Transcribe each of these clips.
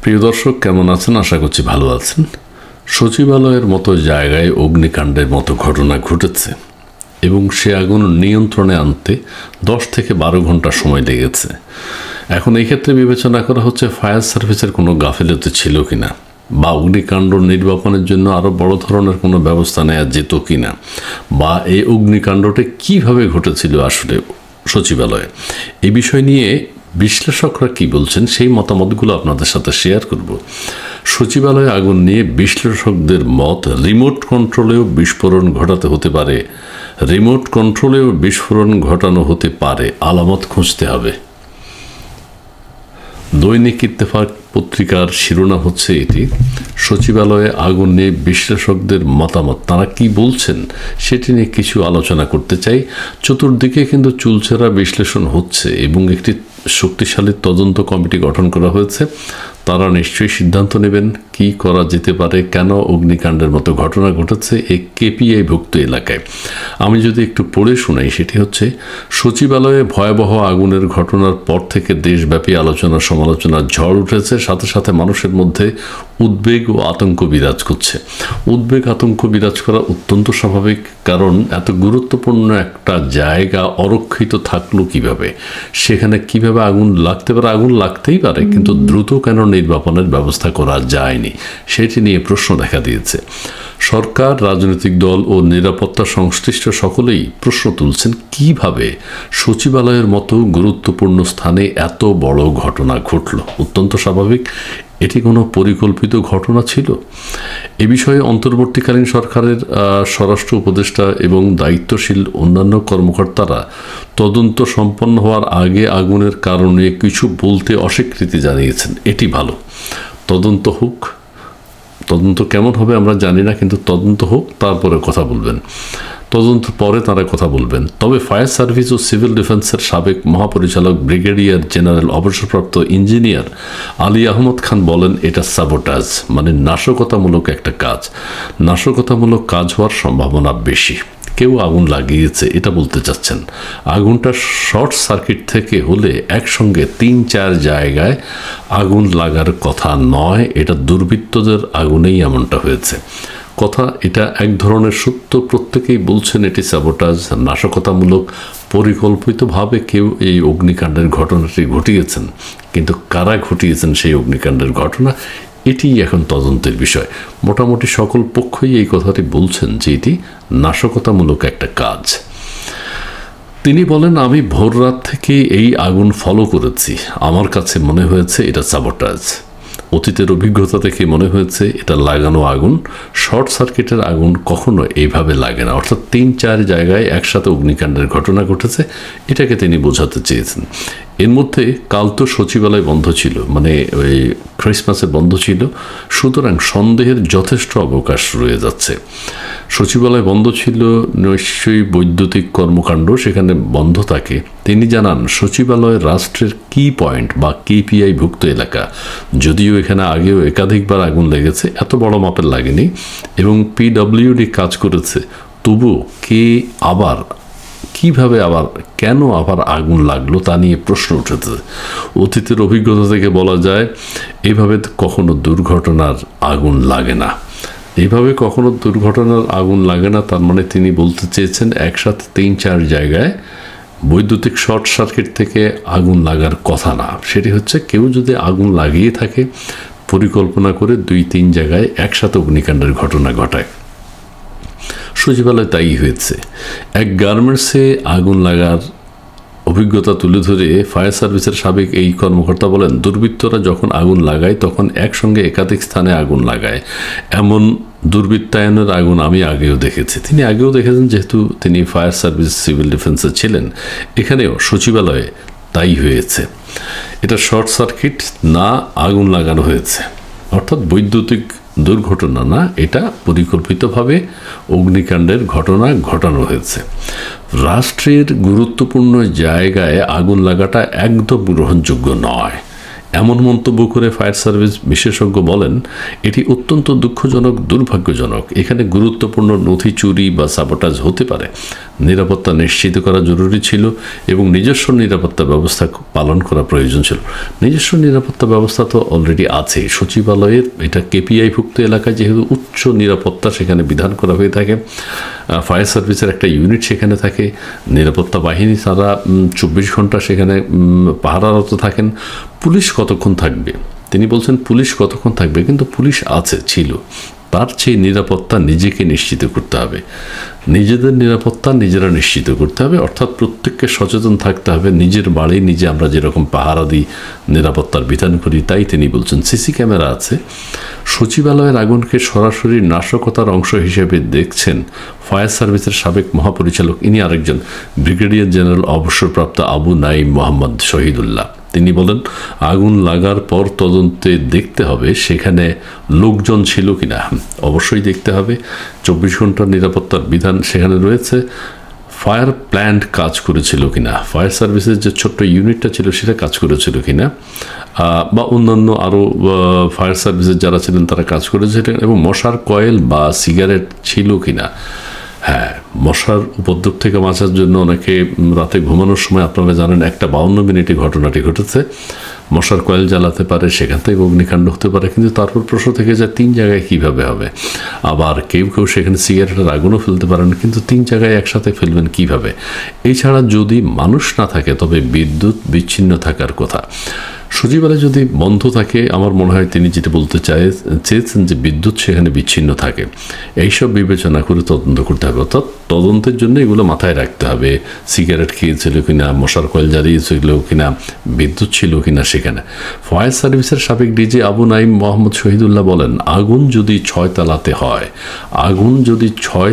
প্রিয় দর্শক, কেমন আছেন? আশা করছি ভালো আছেন। সচিবালয়ের মতো জায়গায় অগ্নিকাণ্ডের মতো ঘটনা ঘটেছে এবং সে আগুন নিয়ন্ত্রণে আনতে 10 থেকে 12 ঘন্টা সময় লেগেছে। এখন এই ক্ষেত্রে বিবেচনা করা হচ্ছে ফায়ার সার্ভিসের কোনো গাফিলতি ছিল কিনা, বা অগ্নিকাণ্ড নির্বাপনের জন্য আরও বড় ধরনের কোনো ব্যবস্থা নেওয়া যেত কিনা, বা এই অগ্নিকাণ্ডটা কীভাবে ঘটেছিল আসলে সচিবালয়ে। এই বিষয় নিয়ে বিশ্লেষকরা কি বলছেন সেই মতামতগুলো আপনাদের সাথে শেয়ার করব। সচিবালয়ে আগুন নিয়ে বিশ্লেষকদের মত, রিমোট কন্ট্রোলেও বিস্ফোরণ ঘটাতে হতে পারে, রিমোট কন্ট্রোলেও বিস্ফোরণ ঘটানো হতে পারে, আলামত খুঁজতে হবে। দৈনিক ইত্তেফাক পত্রিকার শিরোনাম হচ্ছে এটি, সচিবালয়ে আগুন নিয়ে বিশ্লেষকদের মতামত, তারা কি বলছেন সেটি নিয়ে কিছু আলোচনা করতে চাই। চতুর্দিকে কিন্তু চুলচেরা বিশ্লেষণ হচ্ছে এবং একটি শক্তিশালী তদন্ত কমিটি গঠন করা হয়েছে। তারা নিশ্চয়ই সিদ্ধান্ত নেবেন কি করা যেতে পারে, কেন অগ্নিকাণ্ডের মতো ঘটনা ঘটেছে এই কেপিআইভুক্ত এলাকায়। আমি যদি একটু পড়ে শোনাই, সেটি হচ্ছে, সচিবালয়ে ভয়াবহ আগুনের ঘটনার পর থেকে দেশব্যাপী আলোচনা সমালোচনার ঝড় উঠেছে, সাথে সাথে মানুষের মধ্যে উদ্বেগ ও আতঙ্ক বিরাজ করছে। উদ্বেগ আতঙ্ক বিরাজ করা অত্যন্ত স্বাভাবিক, কারণ এত গুরুত্বপূর্ণ একটা জায়গা অরক্ষিত থাকলো কিভাবে, সেখানে কিভাবে আগুন লাগতে পারে। আগুন লাগতেই পারে, কিন্তু দ্রুত কেন নির্বাপনের ব্যবস্থা করা যায়নি সেটি নিয়ে প্রশ্ন দেখা দিয়েছে। সরকার, রাজনৈতিক দল ও নিরাপত্তা সংশ্লিষ্ট সকলেই প্রশ্ন তুলছেন কিভাবে সচিবালয়ের মতো গুরুত্বপূর্ণ স্থানে এত বড় ঘটনা ঘটল। অত্যন্ত স্বাভাবিক, এটি কোনো পরিকল্পিত ঘটনা ছিল? এ বিষয়ে অন্তর্বর্তীকালীন সরকারের স্বরাষ্ট্র উপদেষ্টা এবং দায়িত্বশীল অন্যান্য কর্মকর্তারা তদন্ত সম্পন্ন হওয়ার আগে আগুনের কারণে কিছু বলতে অস্বীকৃতি জানিয়েছেন। এটি ভালো। তদন্ত হোক, তদন্ত কেমন হবে আমরা জানি না, কিন্তু তদন্ত হোক, তারপরে কথা বলবেন, তদন্ত পরে তারা কথা বলবেন। তবে ফায়ার সার্ভিস ও সিভিল ডিফেন্সের সাবেক মহাপরিচালক ব্রিগেডিয়ার জেনারেল অবসরপ্রাপ্ত ইঞ্জিনিয়ার আলী আহমদ খান বলেন, এটা সাবোটাজ, মানে নাশকতামূলক একটা কাজ। নাশকতামূলক কাজ হওয়ার সম্ভাবনা বেশি। কেউ আগুন লাগিয়েছে এটা বলতে চাচ্ছেন। আগুনটা শর্ট সার্কিট থেকে হলে একসঙ্গে 3-4 জায়গায় আগুন লাগার কথা নয়, এটা দুর্বৃত্তদের আগুনেই এমনটা হয়েছে কথা। এটা এক ধরনের সত্য, প্রত্যেকেই বলছেন এটি সাবোটাজ, নাশকতামূলক, পরিকল্পিতভাবে কেউ এই অগ্নিকাণ্ডের ঘটনাটি ঘটিয়েছেন। কিন্তু কারা ঘটিয়েছেন সেই অগ্নিকাণ্ডের ঘটনা, এটি এখন তদন্তের বিষয়। মোটামুটি সকল পক্ষই এই কথাটি বলছেন যে এটি নাশকতামূলক একটা কাজ। তিনি বলেন, আমি ভোররাত থেকে এই আগুন ফলো করেছি, আমার কাছে মনে হয়েছে এটা সাবোটাজ। অতীতের অভিজ্ঞতা থেকে মনে হয়েছে এটা লাগানো আগুন। শর্ট সার্কিটের আগুন কখনো এইভাবে লাগে না, অর্থাৎ 3-4 জায়গায় একসাথে অগ্নিকাণ্ডের ঘটনা ঘটেছে, এটাকে তিনি বোঝাতে চেয়েছেন। এর মধ্যে কাল তো সচিবালয় বন্ধ ছিল, মানে ওই ক্রিসমাসে বন্ধ ছিল, সুতরাং সন্দেহের যথেষ্ট অবকাশ রয়ে যাচ্ছে। সচিবালয় বন্ধ ছিল, নিশ্চয়ই বৈদ্যুতিক কর্মকাণ্ড সেখানে বন্ধ থাকে। তিনি জানান, সচিবালয় রাষ্ট্রের কি পয়েন্ট বা কেপিআইভুক্ত এলাকা, যদিও এখানে আগেও একাধিকবার আগুন লেগেছে, এত বড় মাপের লাগেনি, এবং পিডব্লিউডি কাজ করেছে, তবুও কিভাবে আবার কেন আবার আগুন লাগলো তা নিয়ে প্রশ্ন উঠেছে। অতীতের অভিজ্ঞতা থেকে বলা যায়, এইভাবে কখনো দুর্ঘটনার আগুন লাগে না। এইভাবে কখনো দুর্ঘটনার আগুন লাগে না, তার মানে তিনি বলতে চেয়েছেন একসাথে 3-4 জায়গায় বৈদ্যুতিক শর্ট সার্কিট থেকে আগুন লাগার কথা না। সেটি হচ্ছে কেউ যদি আগুন লাগিয়ে থাকে, পরিকল্পনা করে 2-3 জায়গায় একসাথে অগ্নিকাণ্ডের ঘটনা ঘটায়। সচিবালয় তাই হয়েছে। এক গার্মেন্টসে আগুন লাগার অভিজ্ঞতা তুলে ধরে ফায়ার সার্ভিসের সাবেক এই কর্মকর্তা বলেন, দুর্বৃত্তরা যখন আগুন লাগায় তখন একসঙ্গে একাধিক স্থানে আগুন লাগায়। এমন দুর্বৃত্তায়নের আগুন আমি আগেও দেখেছি। তিনি আগেও দেখেছেন, যেহেতু তিনি ফায়ার সার্ভিস সিভিল ডিফেন্সে ছিলেন। এখানেও সচিবালয়ে তাই হয়েছে। এটা শর্ট সার্কিট না, আগুন লাগানো হয়েছে, অর্থাৎ বৈদ্যুতিক দুর্ঘটনা না, এটা পরিকল্পিতভাবে অগ্নিকাণ্ডের ঘটনা ঘটানো হয়েছে। রাষ্ট্রের গুরুত্বপূর্ণ জায়গায় আগুন লাগাটা একদম গ্রহণযোগ্য নয়, এমন মন্তব্য করে ফায়ার সার্ভিস বিশেষজ্ঞ বলেন, এটি অত্যন্ত দুঃখজনক, দুর্ভাগ্যজনক। এখানে গুরুত্বপূর্ণ নথি চুরি বা সাবোটাজ হতে পারে, নিরাপত্তা নিশ্চিত করা জরুরি ছিল এবং নিজস্ব নিরাপত্তা ব্যবস্থা পালন করা প্রয়োজন ছিল। নিজস্ব নিরাপত্তা ব্যবস্থা তো অলরেডি আছে সচিবালয়ের, এটা কেপিআইভুক্ত এলাকায় যেহেতু উচ্চ নিরাপত্তা সেখানে বিধান করা হয়ে থাকে। ফায়ার সার্ভিসের একটা ইউনিট সেখানে থাকে, নিরাপত্তা বাহিনী তারা 24 ঘন্টা সেখানে পাহারারত থাকেন। পুলিশ কতক্ষণ থাকবে তিনি বলছেন পুলিশ কতক্ষণ থাকবে, কিন্তু পুলিশ আছে, ছিল। তার চেয়ে নিরাপত্তা নিজেকে নিশ্চিত করতে হবে, নিজেদের নিরাপত্তা নিজেরা নিশ্চিত করতে হবে, অর্থাৎ প্রত্যেককে সচেতন থাকতে হবে। নিজের বাড়ি নিজে আমরা যেরকম পাহারা দিই, নিরাপত্তার বিধান করি, তাই তিনি বলছেন। সিসি ক্যামেরা আছে। সচিবালয়ের আগুনকে সরাসরি নাশকতার অংশ হিসেবে দেখছেন ফায়ার সার্ভিসের সাবেক মহাপরিচালক, ইনি আরেকজন ব্রিগেডিয়ার জেনারেল অবসরপ্রাপ্ত আবু নাঈম মোহাম্মদ শহীদুল্লাহ। তিনি বলেন আগুন লাগার পর তদন্তে দেখতে হবে সেখানে লোকজন ছিল কিনা। অবশ্যই দেখতে হবে। 24 ঘন্টার নিরাপত্তার বিধান সেখানে রয়েছে। ফায়ার প্ল্যান্ট কাজ করেছিল কিনা, ফায়ার সার্ভিসের যে ছোট্ট ইউনিটটা ছিল সেটা কাজ করেছিল কিনা, বা অন্যান্য আরও ফায়ার সার্ভিসের যারা ছিলেন তারা কাজ করেছিলেন, এবং মশার কয়েল বা সিগারেট ছিল কিনা। হ্যাঁ, মশার উপদ্রব থেকে বাঁচার জন্য অনেকে রাতে ঘুমানোর সময়, আপনারা জানেন 1:52 ঘটনাটি ঘটেছে, মশার কয়েল জ্বালাতে পারে, সেখান থেকে অগ্নিকাণ্ড হতে পারে। কিন্তু তারপর প্রশ্ন থেকে যায় 3 জায়গায় কীভাবে হবে। আবার কেউ কেউ সেখানে সিগারেটের আগুনও ফেলতে পারেন, কিন্তু 3 জায়গায় একসাথে ফেলবেন কিভাবে। এছাড়া যদি মানুষ না থাকে তবে বিচ্ছিন্ন থাকার কথা। সচিবালয় যদি বন্ধ থাকে, আমার মনে হয় তিনি যেটা বলতে চেয়েছেন যে বিদ্যুৎ সেখানে বিচ্ছিন্ন থাকে, এইসব বিবেচনা করে তদন্ত করতে হবে। অর্থাৎ তদন্তের জন্য এগুলো মাথায় রাখতে হবে। সিগারেট খেয়েছিল কিনা, মশার কয়েল জ্বালিয়েছিল কিনা, বিদ্যুৎ ছিল কিনা সেখানে। ফায়ার সার্ভিসের সাবেক ডিজি আবু নাঈম মোহাম্মদ শহীদুল্লাহ বলেন আগুন যদি 6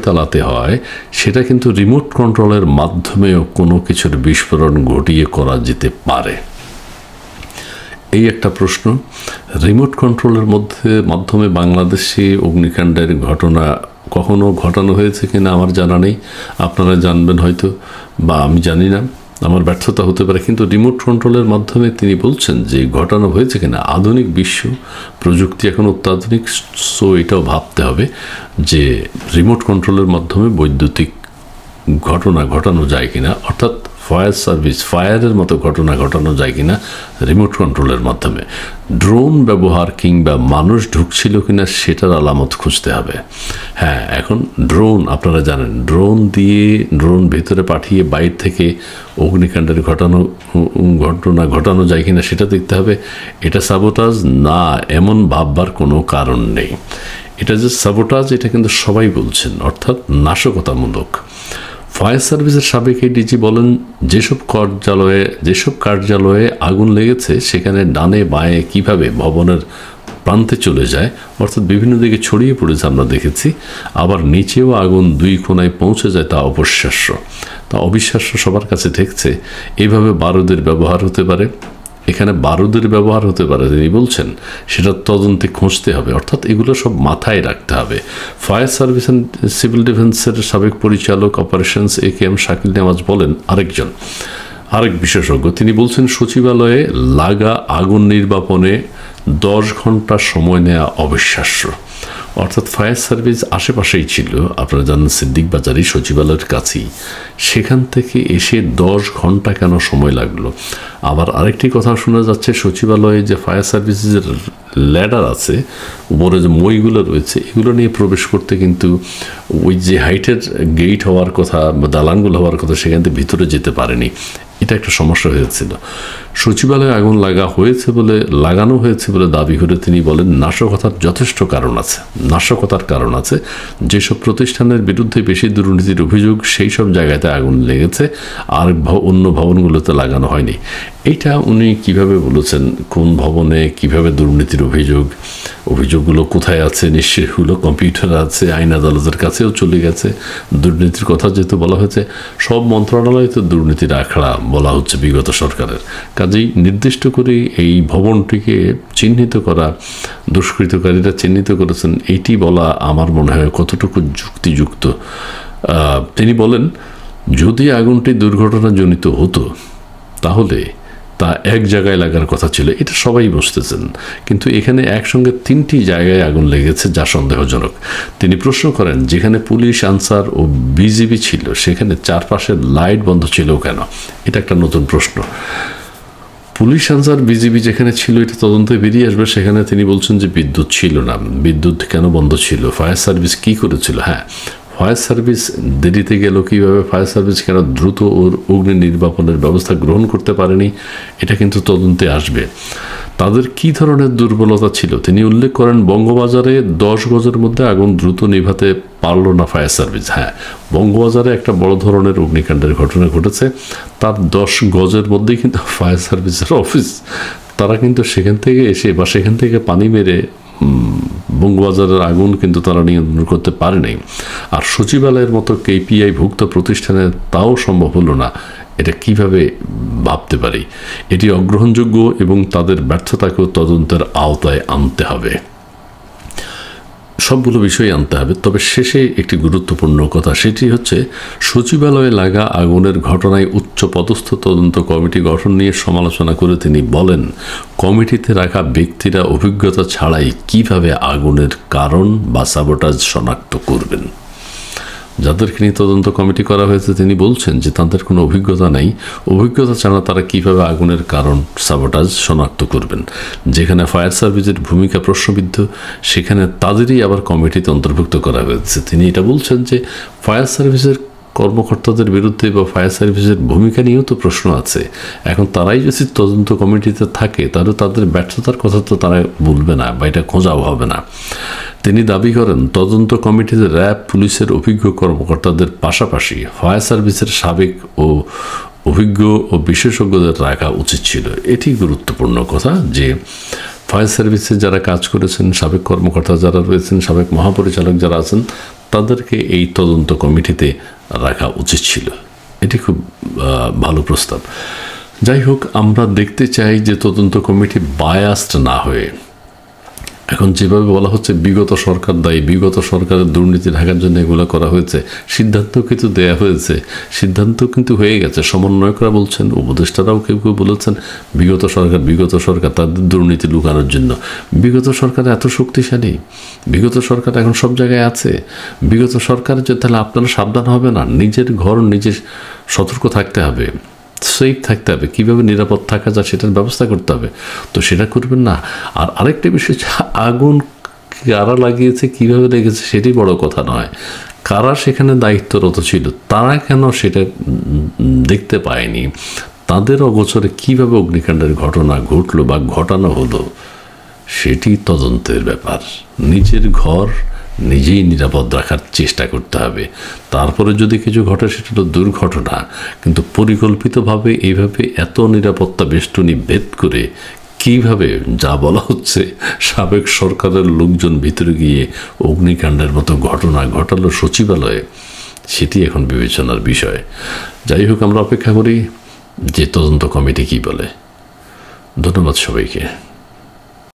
তালাতে হয় সেটা কিন্তু রিমোট কন্ট্রোলের মাধ্যমেও কোনো কিছুর বিস্ফোরণ ঘটিয়ে করা যেতে পারে। এই একটা প্রশ্ন। রিমোট কন্ট্রোলের মাধ্যমে বাংলাদেশে অগ্নিকাণ্ডের ঘটনা কখনো ঘটানো হয়েছে কিনা আমার জানা নেই, আপনারা জানবেন হয়তো, বা আমি জানি না, আমার ব্যর্থতা হতে পারে। কিন্তু রিমোট কন্ট্রোলের মাধ্যমে তিনি বলছেন যে ঘটানো হয়েছে কিনা। আধুনিক বিশ্ব, প্রযুক্তি এখন অত্যাধুনিক, সো এটাও ভাবতে হবে যে রিমোট কন্ট্রোলের মাধ্যমে বৈদ্যুতিক ঘটনা ঘটানো যায় কিনা, অর্থাৎ ফায়ারের মতো ঘটনা ঘটানো যায় কিনা রিমোট কন্ট্রোলের মাধ্যমে। ড্রোন ব্যবহার কিংবা মানুষ ঢুকছিল কিনা সেটার আলামত খুঁজতে হবে। হ্যাঁ, এখন ড্রোন, আপনারা জানেন ড্রোন ভেতরে পাঠিয়ে বাইরে থেকে অগ্নিকাণ্ডের ঘটনা ঘটানো যায় কিনা সেটা দেখতে হবে। এটা সাবোটাজ না, এমন ভাববার কোনো কারণ নেই। এটা যে সাবোটাজ এটা কিন্তু সবাই বলছেন, অর্থাৎ নাশকতামূলক। ফায়ার সার্ভিসের সাবেক ডিজি বলেন যেসব কার্যালয়ে আগুন লেগেছে সেখানে ডানে বাঁয়ে কিভাবে ভবনের প্রান্তে চলে যায়, অর্থাৎ বিভিন্ন দিকে ছড়িয়ে পড়েছে আমরা দেখেছি। আবার নিচেও আগুন 2 কোণায় পৌঁছে যায়, তা অবিশ্বাস্য সবার কাছে ঠেকছে। এইভাবে বারুদের ব্যবহার হতে পারে, এখানে বারুদের ব্যবহার হতে পারে তিনি বলছেন, সেটা তদন্তে খুঁজতে হবে। অর্থাৎ এগুলো সব মাথায় রাখতে হবে। ফায়ার সার্ভিস অ্যান্ড সিভিল ডিফেন্সের সাবেক পরিচালক অপারেশনস AKM শাকিল নেওয়াজ বলেন আরেক বিশেষজ্ঞ, তিনি বলছেন সচিবালয়ে লাগা আগুন নির্বাপনে 10 ঘন্টা সময় নেওয়া অবিশ্বাস্য। অর্থাৎ ফায়ার সার্ভিস আশেপাশেই ছিল, আপনারা জানেন সিদ্দিক বাজারই সচিবালয়ের কাছেই, সেখান থেকে এসে 10 ঘন্টা কেন সময় লাগলো। আবার আরেকটি কথা শোনা যাচ্ছে, সচিবালয়ে যে ফায়ার সার্ভিসের ল্যাডার আছে, উপরে যে মইগুলো রয়েছে, এগুলো নিয়ে প্রবেশ করতে কিন্তু ওই যে হাইটের গেট হওয়ার কথা বা দালানগুলো হওয়ার কথা, সেখান থেকে ভিতরে যেতে পারেনি। এটা একটা সমস্যা হয়েছিল। সচিবালয়ে আগুন লাগানো হয়েছে বলে দাবি করে তিনি বলেন নাশকতার কারণ আছে। যেসব প্রতিষ্ঠানের বিরুদ্ধে বেশি দুর্নীতির অভিযোগ সেই সব জায়গাতে আগুন লেগেছে, আর অন্য ভবনগুলোতে লাগানো হয়নি। এটা উনি কিভাবে বলেছেন, কোন ভবনে কিভাবে দুর্নীতির অভিযোগগুলো কোথায় আছে, নিশ্চয়ই হলো কম্পিউটার আছে, আইন আদালতের কাছেও চলে গেছে। দুর্নীতির কথা যেহেতু বলা হয়েছে, সব মন্ত্রণালয়ে তো দুর্নীতির আখড়া বলা হচ্ছে বিগত সরকারের। কাজেই নির্দিষ্ট করে এই ভবনটিকে চিহ্নিত করা, দুষ্কৃতকারীরা চিহ্নিত করেছেন, এইটি বলা আমার মনে হয় কতটুকু যুক্তিযুক্ত। তিনি বলেন যদি আগুনটি দুর্ঘটনাজনিত হতো তাহলে তা এক জায়গায় লাগার কথা ছিল, এটা সবাই বুঝতেছেন। কিন্তু এখানে একসঙ্গে 3টি জায়গায় আগুন লেগেছে, যা সন্দেহজনক। তিনি প্রশ্ন করেন, যেখানে পুলিশ, আনসার ও বিজিবি ছিল সেখানে চারপাশের লাইট বন্ধ ছিল কেন? এটা একটা নতুন প্রশ্ন। পুলিশ, আনসার, বিজিবি যেখানে ছিল এটা তদন্তে বেরিয়ে আসবে। সেখানে তিনি বলছেন যে বিদ্যুৎ ছিল না। বিদ্যুৎ কেন বন্ধ ছিল? ফায়ার সার্ভিস কি করেছিল? হ্যাঁ, ফায়ার সার্ভিস দেরিতে গেল কীভাবে? ফায়ার সার্ভিস কেন দ্রুত ওর অগ্নি নির্বাপনের ব্যবস্থা গ্রহণ করতে পারেনি? এটা কিন্তু তদন্তে আসবে। তাদের কি ধরনের দুর্বলতা ছিল? তিনি উল্লেখ করেন, বঙ্গবাজারে 10 গজের মধ্যে আগুন দ্রুত নিভাতে পারল না ফায়ার সার্ভিস। হ্যাঁ, বঙ্গবাজারে একটা বড় ধরনের অগ্নিকাণ্ডের ঘটনা ঘটেছে, তার 10 গজের মধ্যেই কিন্তু ফায়ার সার্ভিসের অফিস। তারা কিন্তু সেখান থেকে এসে বা সেখান থেকে পানি মেরে বঙ্গবাজারের আগুন কিন্তু তারা নিয়ন্ত্রণ করতে পারে নাই। আর সচিবালয়ের মতো কেপিআই ভুক্ত প্রতিষ্ঠানে তাও সম্ভব হলো না। এটা কিভাবে ভাবতে পারি? এটি অগ্রহণযোগ্য এবং তাদের ব্যর্থতাকেও তদন্তের আওতায় আনতে হবে। সবগুলো বিষয় আনতে হবে। তবে শেষে একটি গুরুত্বপূর্ণ কথা, সেটি হচ্ছে সচিবালয়ে লাগা আগুনের ঘটনায় উচ্চ পদস্থ তদন্ত কমিটি গঠন নিয়ে সমালোচনা করে তিনি বলেন, কমিটিতে রাখা ব্যক্তিরা অভিজ্ঞতা ছাড়াই কিভাবে আগুনের কারণ বা সাবোটাজ শনাক্ত করবেন? যাদেরকে নিয়ে তদন্ত কমিটি করা হয়েছে তিনি বলছেন যে তাদের কোনো অভিজ্ঞতা নেই। অভিজ্ঞতা ছাড়া তারা কিভাবে আগুনের কারণ, সাবোটাজ শনাক্ত করবেন? যেখানে ফায়ার সার্ভিসের ভূমিকা প্রশ্নবিদ্ধ, সেখানে তাদেরই আবার কমিটিতে অন্তর্ভুক্ত করা হয়েছে। তিনি এটা বলছেন যে ফায়ার সার্ভিসের কর্মকর্তাদের বিরুদ্ধে বা ফায়ার সার্ভিসের ভূমিকা নিয়েও তো প্রশ্ন আছে। এখন তারাই যদি তদন্ত কমিটিতে থাকে তাহলে তাদের ব্যর্থতার কথা তো তারা বলবে না বা এটা খোঁজাও হবে না। তিনি দাবি করেন, তদন্ত কমিটিতে র্যাব, পুলিশের অভিজ্ঞ কর্মকর্তাদের পাশাপাশি ফায়ার সার্ভিসের সাবেক ও অভিজ্ঞ ও বিশেষজ্ঞদের রাখা উচিত ছিল। এটি গুরুত্বপূর্ণ কথা যে ফায়ার সার্ভিসে যারা কাজ করেছেন, সাবেক কর্মকর্তা যারা রয়েছেন, সাবেক মহাপরিচালক যারা আছেন, তাদেরকে এই তদন্ত কমিটিতে রাখা উচিত ছিল। এটি খুব ভালো প্রস্তাব। যাই হোক, আমরা দেখতে চাই যে তদন্ত কমিটি বায়াসড না হয়ে, এখন যেভাবে বলা হচ্ছে বিগত সরকার দায়ী, বিগত সরকারের দুর্নীতি ঢাকার জন্য এগুলো করা হয়েছে, সিদ্ধান্ত কিন্তু দেয়া হয়েছে, সিদ্ধান্ত কিন্তু হয়ে গেছে। সমন্বয়করা বলছেন, উপদেষ্টারাও কেউ কেউ বলেছেন বিগত সরকার তাদের দুর্নীতি লুকানোর জন্য। বিগত সরকার এত শক্তিশালী, বিগত সরকার এখন সব জায়গায় আছে। বিগত সরকারের যে, তাহলে আপনারা সাবধান হবে না? নিজের ঘর নিজে সতর্ক থাকতে হবে, সেফ থাকতে হবে। কীভাবে নিরাপদ থাকা যায় সেটার ব্যবস্থা করতে হবে। তো সেটা করবেন না। আর আরেকটা বিষয়, আগুন কারা লাগিয়েছে, কীভাবে লেগেছে সেটি বড় কথা নয়, কারা সেখানে দায়িত্বরত ছিল, তারা কেন সেটা দেখতে পায়নি, তাদের অগোচরে কীভাবে অগ্নিকাণ্ডের ঘটনা ঘটলো বা ঘটানো হলো, সেটি তদন্তের ব্যাপার। নিজের ঘর নিজেই নিরাপদ রাখার চেষ্টা করতে হবে। তারপরে যদি কিছু ঘটে সেটা তো দুর্ঘটনা, কিন্তু পরিকল্পিতভাবে এইভাবে এত নিরাপত্তা বেষ্টনী ভেদ করে কিভাবে, যা বলা হচ্ছে সাবেক সরকারের লোকজন ভিতরে গিয়ে অগ্নিকাণ্ডের মতো ঘটনা ঘটালো সচিবালয়ে, সেটি এখন বিবেচনার বিষয়। যাই হোক, আমরা অপেক্ষা করি যে তদন্ত কমিটি কী বলে। ধন্যবাদ সবাইকে।